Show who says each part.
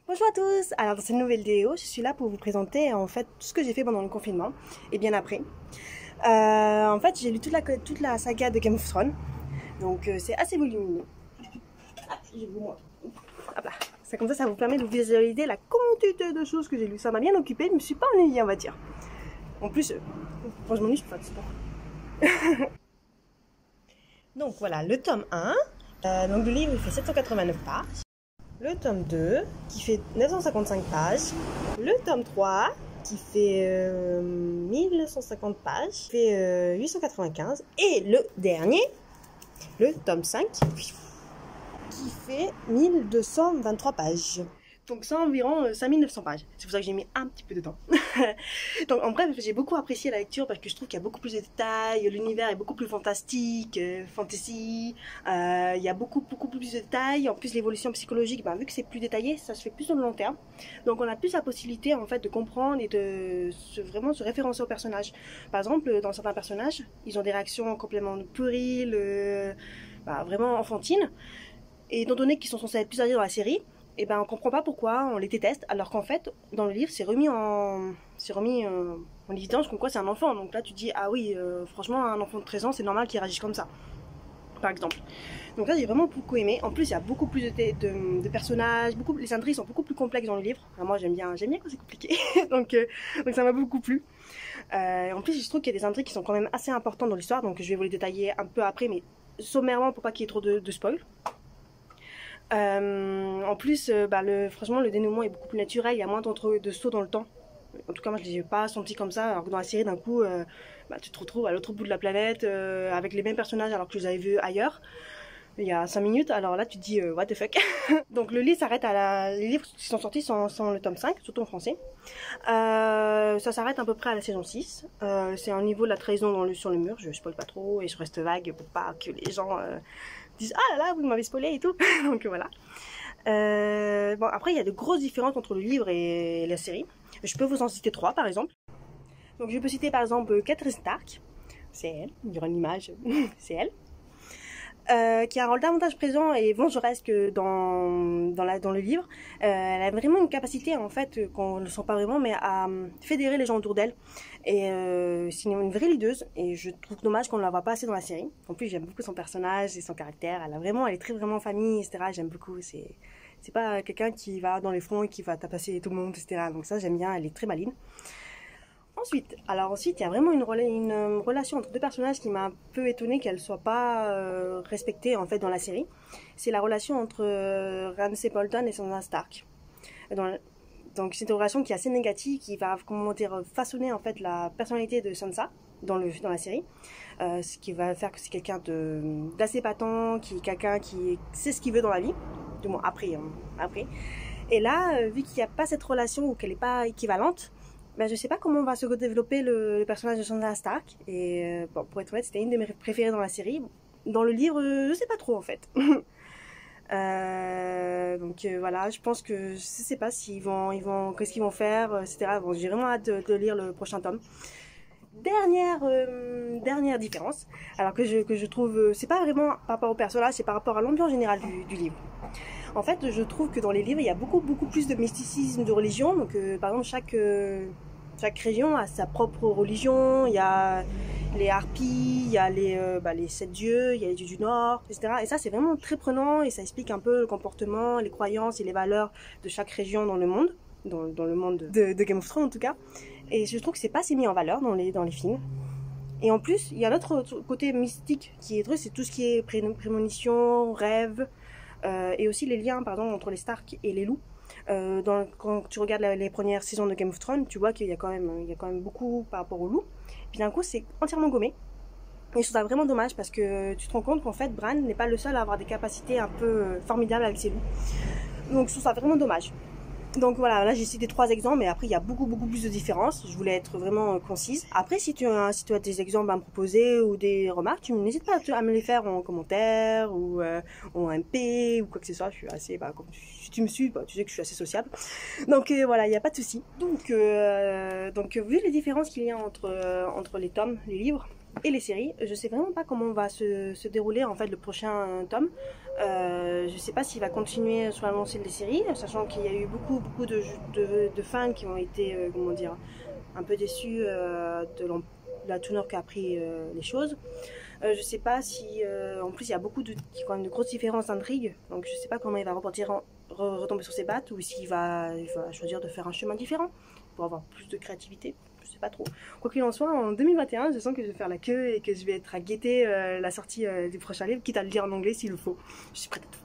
Speaker 1: Bonjour à tous. Alors dans cette nouvelle vidéo, je suis là pour vous présenter en fait tout ce que j'ai fait pendant le confinement et bien après. En fait, j'ai lu toute la saga de Game of Thrones, donc c'est assez volumineux. Ah, je vous montre. Hop là. C'est comme ça vous permet de visualiser la quantité de choses que j'ai lu. Ça m'a bien occupé, je me suis pas ennuyée, on va dire. En plus, quand je m'ennuie, je peux faire du sport. Donc voilà, le tome 1. Donc le livre il fait 789 pages. Le tome 2 qui fait 955 pages, le tome 3 qui fait 1950 pages, qui fait 895, et le dernier, le tome 5 qui fait 1223 pages. Donc ça environ 5900 pages. C'est pour ça que j'ai mis un petit peu de temps. Donc en bref, j'ai beaucoup apprécié la lecture parce que je trouve qu'il y a beaucoup plus de détails, l'univers est beaucoup plus fantastique, fantasy, il y a beaucoup plus de détails. En plus l'évolution psychologique, vu que c'est plus détaillé, ça se fait plus sur le long terme. Donc on a plus la possibilité en fait de comprendre et de vraiment se référencer aux personnages. Par exemple, dans certains personnages, ils ont des réactions complètement puériles, vraiment enfantines. Et étant donné qu'ils sont censés être plus âgés dans la série, et on comprend pas pourquoi on les déteste, alors qu'en fait, dans le livre, c'est remis en évidence comme quoi c'est un enfant. Donc là, tu dis, ah oui, franchement, un enfant de 13 ans, c'est normal qu'il réagisse comme ça, par exemple. Donc là, j'ai vraiment beaucoup aimé. En plus, il y a beaucoup plus de personnages, les intrigues sont beaucoup plus complexes dans le livre. Enfin, moi, j'aime bien quand c'est compliqué, donc ça m'a beaucoup plu. En plus, je trouve qu'il y a des intrigues qui sont quand même assez importantes dans l'histoire, donc je vais vous les détailler un peu après, mais sommairement pour pas qu'il y ait trop de spoil. En plus, franchement, le dénouement est beaucoup plus naturel, il y a moins de sauts dans le temps. En tout cas, moi, je ne l'ai pas senti comme ça, alors que dans la série, d'un coup, tu te retrouves à l'autre bout de la planète, avec les mêmes personnages, alors que je les avais vus ailleurs, il y a 5 minutes, alors là, tu te dis, what the fuck. Donc, le livre s'arrête les livres qui sont sortis sont le tome 5, surtout en français. Ça s'arrête à peu près à la saison 6. C'est un niveau de la trahison sur le mur, je spoil pas trop, et je reste vague pour pas que les gens... disent ah là là vous m'avez spoilé et tout. Donc voilà. Après il y a de grosses différences entre le livre et la série. Je peux vous en citer 3 par exemple. Donc je peux citer par exemple Catelyn Stark, c'est elle, il y aura une image, c'est elle, qui a un rôle davantage présent et vengeresque dans le livre. Elle a vraiment une capacité en fait qu'on ne sent pas vraiment, mais à fédérer les gens autour d'elle. Et c'est une vraie leaduse et je trouve dommage qu'on ne la voit pas assez dans la série. En plus j'aime beaucoup son personnage et son caractère. Elle est très vraiment famille, etc. J'aime beaucoup. C'est pas quelqu'un qui va dans les fronts et qui va tapasser tout le monde, etc. Donc ça j'aime bien. Elle est très maligne. Ensuite, il y a vraiment une relation entre deux personnages qui m'a un peu étonnée qu'elle soit pas respectée en fait dans la série. C'est la relation entre Ramsay Bolton et Sansa Stark. Donc c'est une relation qui est assez négative, qui va façonner en fait la personnalité de Sansa dans la série. Ce qui va faire que c'est quelqu'un d'assez patent, quelqu'un qui sait ce qu'il veut dans la vie, du moins après. Et là, vu qu'il n'y a pas cette relation ou qu'elle n'est pas équivalente, je sais pas comment va se développer le personnage de Sansa Stark. Et pour être honnête, c'était une de mes préférées dans la série. Dans le livre, je sais pas trop en fait. Voilà, je pense que je sais pas qu'est-ce qu'ils vont faire, etc. Bon, j'ai vraiment hâte de lire le prochain tome. Dernière différence, alors que je trouve, c'est pas vraiment par rapport au personnage, c'est par rapport à l'ambiance générale du livre. En fait, je trouve que dans les livres, il y a beaucoup plus de mysticisme, de religion. Donc, par exemple, chaque région a sa propre religion. Il y a les harpies, il y a les 7 dieux, il y a les dieux du Nord, etc. Et ça, c'est vraiment très prenant et ça explique un peu le comportement, les croyances et les valeurs de chaque région dans le monde, dans le monde de Game of Thrones en tout cas. Et je trouve que c'est pas assez mis en valeur dans les films. Et en plus, il y a l'autre côté mystique qui est drôle, c'est tout ce qui est prémonition, rêve, et aussi les liens, par exemple, entre les Stark et les loups. Quand tu regardes les premières saisons de Game of Thrones, tu vois qu'il y a quand même beaucoup par rapport aux loups. Puis d'un coup, c'est entièrement gommé. Et je trouve ça vraiment dommage parce que tu te rends compte qu'en fait, Bran n'est pas le seul à avoir des capacités un peu formidables avec ses loups. Donc je trouve ça vraiment dommage. Donc voilà, là j'ai cité 3 exemples, mais après il y a beaucoup plus de différences. Je voulais être vraiment concise. Après, si tu as des exemples à me proposer ou des remarques, tu n'hésites pas à me les faire en commentaire ou en MP ou quoi que ce soit. Je suis assez, si tu me suis, tu sais que je suis assez sociable. Donc voilà, il n'y a pas de souci. Donc vu les différences qu'il y a entre les tomes, les livres et les séries, je sais vraiment pas comment va se dérouler en fait le prochain tome. Je sais pas s'il va continuer sur la lancée des séries, sachant qu'il y a eu beaucoup de fans qui ont été, comment dire, un peu déçus de la tournure qu'a pris les choses. Je sais pas si, en plus il y a quand même de grosses différences d'intrigue, donc je sais pas comment il va retomber sur ses pattes, ou s'il il va choisir de faire un chemin différent pour avoir plus de créativité. Je sais pas trop. Quoi qu'il en soit, en 2021, je sens que je vais faire la queue et que je vais être à guetter la sortie du prochain livre, quitte à le lire en anglais s'il le faut. Je suis prête à tout.